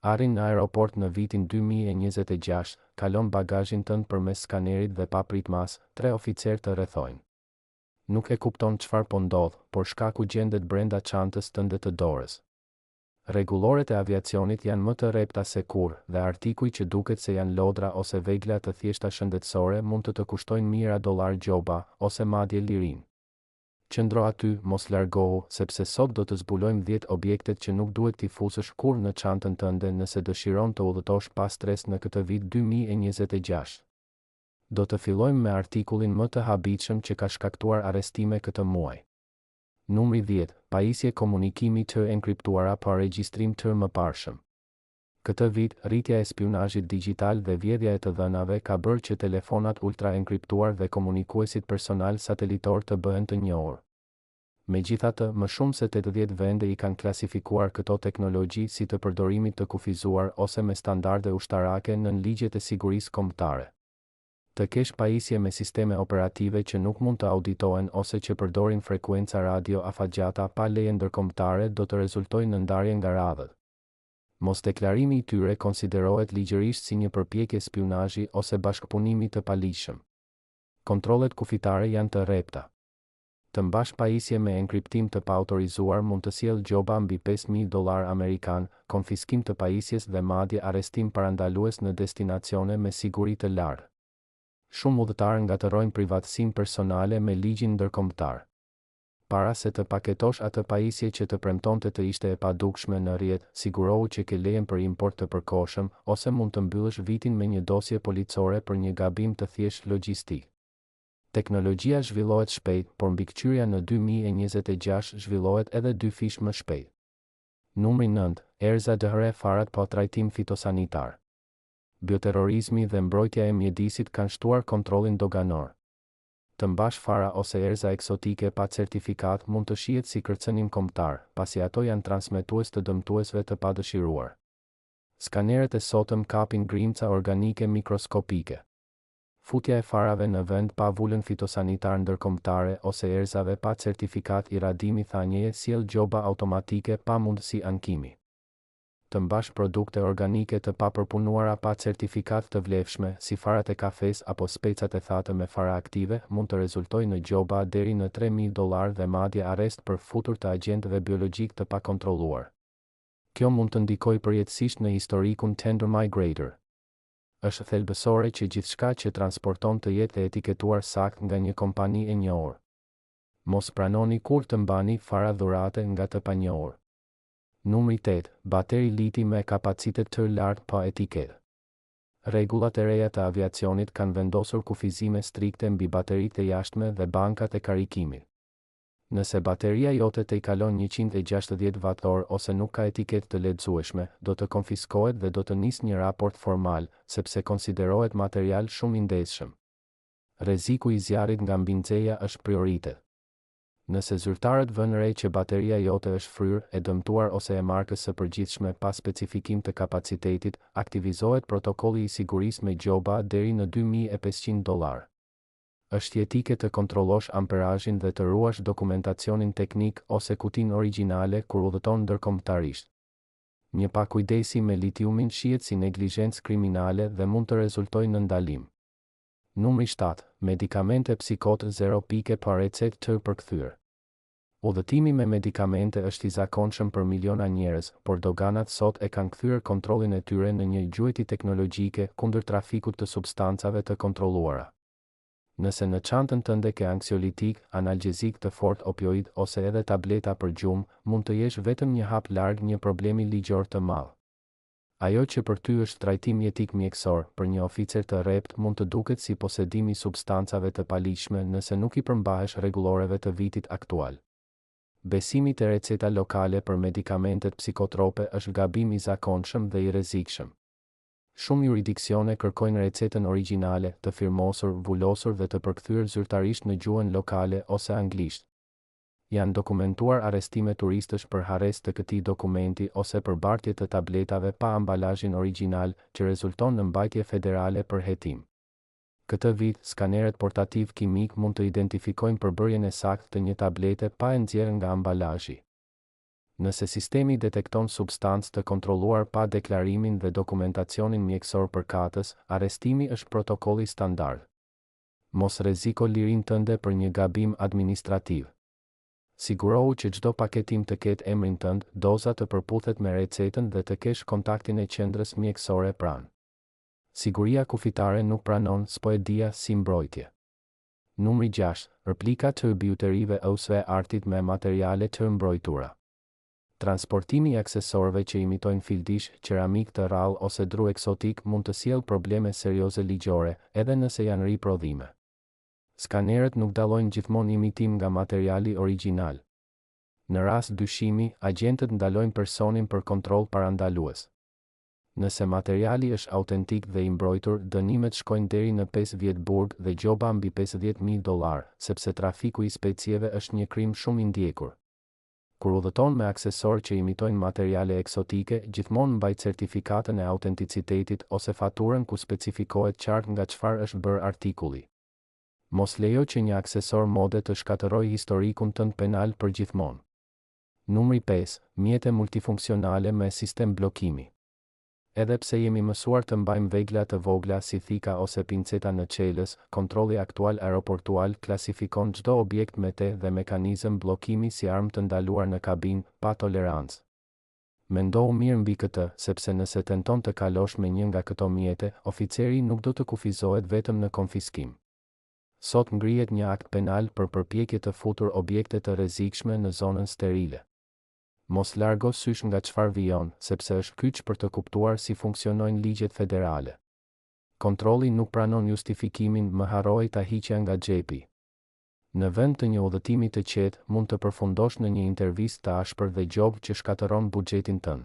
Arrin në aeroport në vitin 2026, kalon bagazhin tënd përmes skanerit dhe pa prit mas, 3 oficer të rrethojnë. Nuk e kupton çfarë po ndodh, por shkaku gjendet brenda çantës tënde të dorës. Rregulloret e aviacionit janë më të rrepta se kurrë, dhe artikuj që duket se janë lodra ose vegla të thjeshta shëndetësore mund të kushtojnë mijëra dollar gjoba, ose madje lirinë. Qëndro aty, mos largohu, sepse sot do të zbulojmë 10 objektet që nuk duhet t'i fusësh kurrë në çantën tënde nëse dëshiron të udhëtosh pa stres në këtë vit 2026. Do të fillojmë me artikullin më të habitshëm që ka shkaktuar arrestime këtë muaj. Numri 10, pajisje komunikimi të enkriptuara pa regjistrim të mëparshëm. Këtë vit, rritja e spionazhit digital dhe vjedhja e të dhënave ka bërë që telefonat ultra enkriptuar dhe komunikuesit personal satelitor të bëhen të njohur. Megjithatë, më shumë se 80 vende i kanë klasifikuar këto teknologji si të përdorimit të kufizuar ose me standarde ushtarake nën ligjet e sigurisë kombëtare. Të kesh pajisje me sisteme operative që nuk mund të auditohen ose që përdorin frekuenca radio afatgjata pa leje ndërkombëtare do të rezultojnë në ndarje nga radhët. Mos deklarimi i tyre konsiderohet ligjërisht si një përpjekje spionazhi ose bashkëpunimi të paligjshëm. Kontrollet kufitare janë të rrepta. Të mbash pajisje me enkriptim të paautorizuar mund të sjellë gjoba mbi $5.000 amerikan, konfiskim të pajisjes dhe madje arrestim parandalues në destinacione me siguri të lartë. Shumë udhëtarë ngatërojnë privatësinë personale me ligjin ndërkombëtar. Para se të paketosh atë pajisje që të premtonte të ishte e padukshme në rrjet, sigurohu që ke lejen për import të përkohshëm, ose mund të mbyllësh vitin me një dosje policore për një gabim të thjeshtë logjistik. Teknologjia zhvillohet shpejt, por mbikëqyrja në 2026 zhvillohet edhe 2 fish më shpejt. Numri 9, erza dëhëre farat pa trajtim fitosanitar. Bioterrorizmi dhe mbrojtja e mjedisit kanë shtuar kontrollin doganor. Të mbash fara ose erza eksotike pa certifikat mund të shihet si kërcënim kombëtar, pasi ato janë transmetues të dëmtuesve të padëshiruar. Skaneret e sotëm kapin grimca organike mikroskopike. Futja e farave në vend pa vulën fitosanitar ndërkombëtare ose erzave pa certifikat i radimi thanjeje sjell gjoba automatike pa mundësi ankimi. Të mbash produkte organike të papërpunuara pa certifikat të vlefshme, si farat e kafes apo specat e thate me fara aktive, mund të rezultojë në gjoba deri në $3.000 dhe madje arrest për futur të agjentëve biologjik të pakontrolluar. Kjo mund të ndikojë përjetësisht në historikun Tender Migrator. Është thelbësore që gjithçka që transporton të jetë e etiketuar sakt nga një kompani e njohur. Mos pranoni kur të mbani fara dhurate nga të panjohur. Numri 8, bateri liti me kapacitet të lartë pa etiketë. Rregullat e reja të aviacionit kanë vendosur kufizime strikte mbi bateritë e jashtme dhe bankat e karikimit. Nëse bateria jote të i kalon 160 watt-orë ose nuk ka etiketë të lexueshme, do të konfiskohet dhe do të nisë një raport formal, sepse konsiderohet material shumë i ndeshëm. Rreziku i zjarrit nga mbinxeja është prioritet. Nëse zyrtarët vënë re që bateria jote është fryrë, e dëmtuar ose e markës së përgjithshme pa specifikim të kapacitetit, aktivizohet protokolli i sigurisë me gjoba deri në $2.500. Është jetike të kontrollosh amperazhin dhe të ruash dokumentacionin teknik ose kutinë origjinale kur udhëton ndërkombëtarisht. Një pakujdesi me litiumin shihet si neglizhencë kriminale dhe mund të rezultojë në ndalim. Numri 7, medikamente psikotë 0 pa recetë të përkthyer. Udhëtimi me medikamente është i zakonshëm për miliona njerëz, por doganat sot e kanë kthyer kontrollin e tyre në një gjueti teknologjike kundër trafikut të substancave të kontrolluara. Nëse në çantën tënde ke anksiolitik, analgjezik të fortë opioid ose edhe tableta për gjumë, mund të jesh vetëm një hap larg një problemi ligjor të madh. Ajo që për ty është trajtim jetik mjekësor, për një oficer të rrept mund të duket si posedimi substancave të paligjshme nëse nuk i përmbahesh rregulloreve të vitit aktual. Besimi te receta lokale për medikamentet psikotrope është gabim i zakonshëm dhe i rrezikshëm. Shumë juridiksione kërkojnë recetën origjinale, të firmosur, vulosur dhe të përkthyer zyrtarisht në gjuhën lokale ose anglisht. Janë dokumentuar arrestime turistësh për harres të këtij dokumenti ose për bartje të tabletave pa ambalazhin origjinal, që rezulton në mbajtje federale për hetim. Këtë vit, skaneret portativ kimik mund të identifikojnë përbërjen e saktë të një tablete pa e nxjerrë nga ambalazhi. Nëse sistemi detekton substancë të kontrolluar pa deklarimin dhe dokumentacionin mjekësor përkatës, arrestimi është protokolli standard. Mos rreziko lirinë tënde për një gabim administrativ. Sigurohu që çdo paketim të ketë emrin tënd, doza të përputhet me recetën dhe të kesh kontaktin e qendrës mjekësore pranë. Siguria kufitare nuk pranon spoedia si mbrojtje. Numri 6. Replika të bijuterive ose artit me materiale të mbrojtura. Transportimi i aksesorëve që imitojnë fildish, qeramik të rrallë ose dru eksotik mund të sjellë probleme serioze ligjore, edhe nëse janë riprodhime. Skanerët nuk dallojnë gjithmonë imitim nga materiali origjinal. Në rast dyshimi, agjentët ndalojnë personin për kontroll parandalues. Nëse materiali është autentik dhe i mbrojtur, dënimet shkojnë deri në 5 vjet burg dhe gjoba mbi $50.000, sepse trafiku i specieve është një krim shumë i ndjekur. Kur udhëton me aksesor që imitojnë materiale eksotike, gjithmonë mbaj certifikatën e autenticitetit ose faturën ku specifikohet qartë nga çfarë është bërë artikulli. Mos lejo që një aksesor mode të shkatërrojë historikun tënd penal përgjithmonë. Numri 5. Mjete multifunksionale me sistem bllokimi. Edhe pse jemi mësuar të mbajmë vegla të vogla si thika ose pinceta në çelës, kontrolli aktual aeroportual klasifikon çdo objekt me te dhe mekanizëm bllokimi si armë të ndaluar në kabinë, pa tolerancë. Mendohu mirë mbi këtë, sepse nëse tenton të kalosh me një nga këto mjete, oficeri nuk do të kufizohet vetëm në konfiskim. Sot ngrihet një akt penal për përpjekje të futur objekte të rrezikshme në zonën sterile. Mos largo sysh nga çfarë vijon, sepse është kyç për të kuptuar si funksionojnë ligjet federale. Kontrolli nuk pranon justifikimin "më harroi ta hiqja nga xhepi". Në vend të një udhëtimi të qetë, mund të përfundosh në një intervistë të ashpër dhe gjobë që shkatëron buxhetin tënd.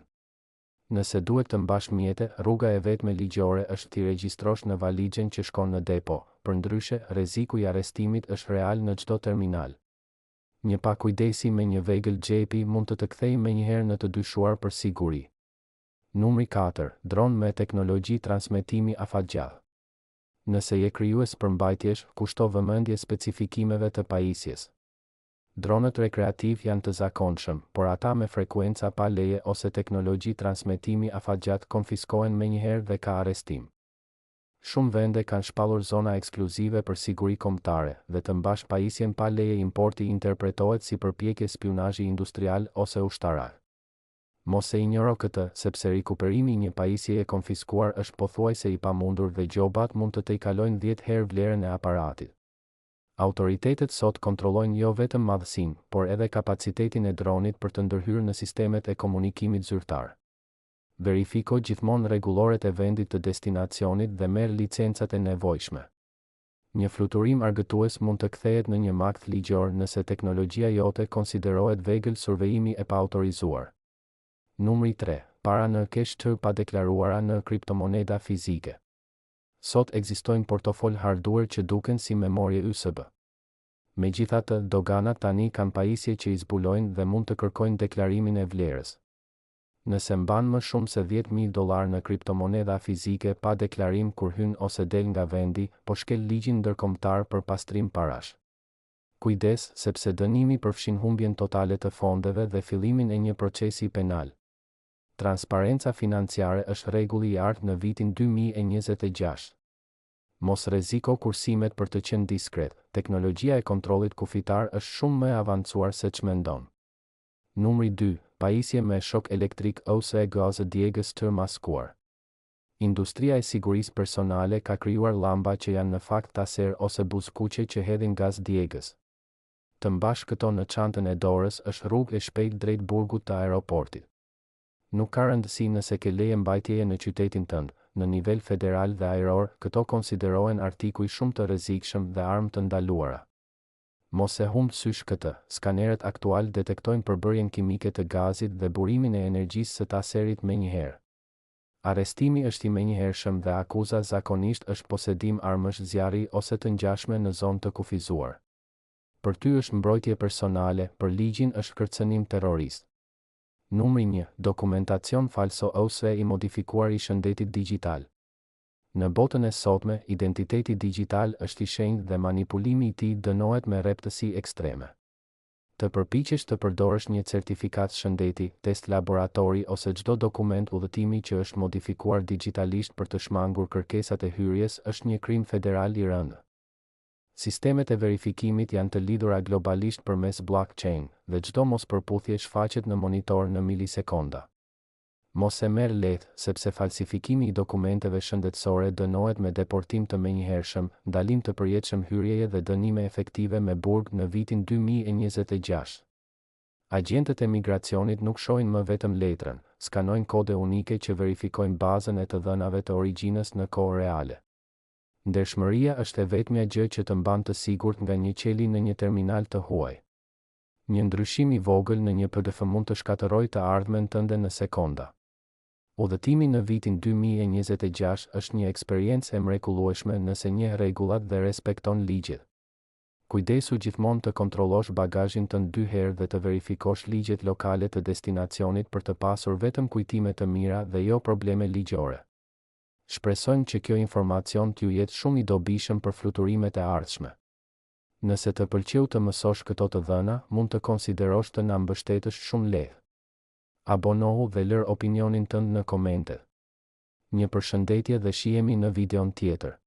Nëse duhet të mbash mjete, rruga e vetme ligjore është t'i regjistrosh në valixhen që shkon në depo, përndryshe rreziku i arrestimit është real në çdo terminal. Një pakujdesi me një vegël xhepi mund të të kthejë menjëherë në të dyshuar për siguri. Numri 4. Dron me teknologji transmetimi afatgjat. Nëse je krijues përmbajtjesh, kushto vëmendje specifikimeve të pajisjes. Dronët rekreativ janë të zakonshëm, por ata me frekuenca pa leje ose teknologji transmetimi afatgjat konfiskohen menjëherë dhe ka arrestim. Shumë vende kanë shpallur zona ekskluzive për siguri kombëtare dhe të mbash pajisjen pa leje importi interpretohet si përpjekje spionazhi industrial ose ushtarak. Mos e injoro këtë, sepse rikuperimi i një pajisjeje konfiskuar është pothuajse i pamundur dhe gjobat mund të tejkalojnë 10 herë vlerën e aparatit. Autoritetet sot kontrollojnë jo vetëm madhësinë, por edhe kapacitetin e dronit për të ndërhyrë në sistemet e komunikimit zyrtar. Verifiko gjithmonë rregulloret e vendit të destinacionit dhe merr licencat e nevojshme. Një fluturim argëtues mund të kthehet në një makt ligjor nëse teknologjia jote konsiderohet vegël survejimi e paautorizuar. Numri 3. Para në cash të padeklaruara në kriptomoneda fizike. Sot ekzistojnë portofol hardware që duken si memorie USB. Megjithatë, doganat tani kanë pajisje që i zbulojnë dhe mund të kërkojnë deklarimin e vlerës. Nëse mban më shumë se $10.000 në kriptomoneda fizike pa deklarim kur hyn ose del nga vendi, po shkel ligjin ndërkombëtar për pastrim parash. Kujdes, sepse dënimi përfshin humbjen totale të fondeve dhe fillimin e një procesi penal. Transparenca financiare është rregulli i artë në vitin 2026. Mos rreziko kursimet për të qenë diskret. Teknologjia e kontrollit kufitar është shumë më e avancuar se ç'mendon. Numri 2. Pajisje me shok elektrik ose gazë djegës të maskuar. Industria e sigurisë personale ka krijuar llamba që janë në fakt taser ose buzëkuqe që hedhin gaz djegës. Të mbash këto në çantën e dorës është rrugë e shpejtë drejt burgut të aeroportit. Nuk ka rëndësi nëse ke leje mbajtjeje në qytetin tënd, në nivel federal dhe ajror, këto konsiderohen artikuj shumë të rrezikshëm dhe armë të ndaluara. Mos e humb sysh këtë, skanerët aktual detektojnë përbërjen kimike të gazit dhe burimin e energjisë së taserit menjëherë. Arrestimi është i menjëhershëm dhe akuza zakonisht është posedim armësh zjarri ose të ngjashme në zonë të kufizuar. Për ty është mbrojtje personale, për ligjin është kërcënim terrorist. Numri 1. Dokumentacion falso ose i modifikuar i shëndetit digjital. Në botën e sotme, identiteti digjital është i shenjtë dhe manipulimi i tij dënohet me rreptësi ekstreme. Të përpiqesh të përdorësh një certifikat shëndeti, test laboratori ose çdo dokument udhëtimi që është modifikuar digjitalisht për të shmangur kërkesat e hyrjes është një krim federal i rëndë. Sistemet e verifikimit janë të lidhura globalisht përmes blockchain dhe çdo mospërputhje shfaqet në monitor në milisekonda. Mos e merr lehtë, sepse falsifikimi i dokumenteve shëndetësore dënohet me deportim të menjëhershëm, ndalim të përjetshëm hyrjeje dhe dënime efektive me burg në vitin 2026. Agjentët e migracionit nuk shohin më vetëm letrën, skanojnë kode unike që verifikojnë bazën e të dhënave të origjinës në kohë reale. Ndershmëria është e vetmja gjë që të mban të sigurt nga një qeli në një terminal të huaj. Një ndryshim i vogël në një PDF mund të shkatërrojë të ardhmen tënde në sekonda. Udhëtimi në vitin 2026 është një eksperiencë e mrekullueshme nëse njeh rregullat dhe respekton ligjet. Kujdesu gjithmonë të kontrollosh bagazhin tënd 2 herë dhe të verifikosh ligjet lokale të destinacionit për të pasur vetëm kujtime të mira dhe jo probleme ligjore. Shpresojmë që kjo informacion t'ju jetë shumë i dobishëm për fluturimet e ardhshme. Nëse të pëlqeu të mësosh këto të dhëna, mund të konsiderosh të na mbështetësh shumë lehtë. Abonohu dhe lër opinionin tënd në komente. Një përshëndetje dhe shihemi në videon tjetër.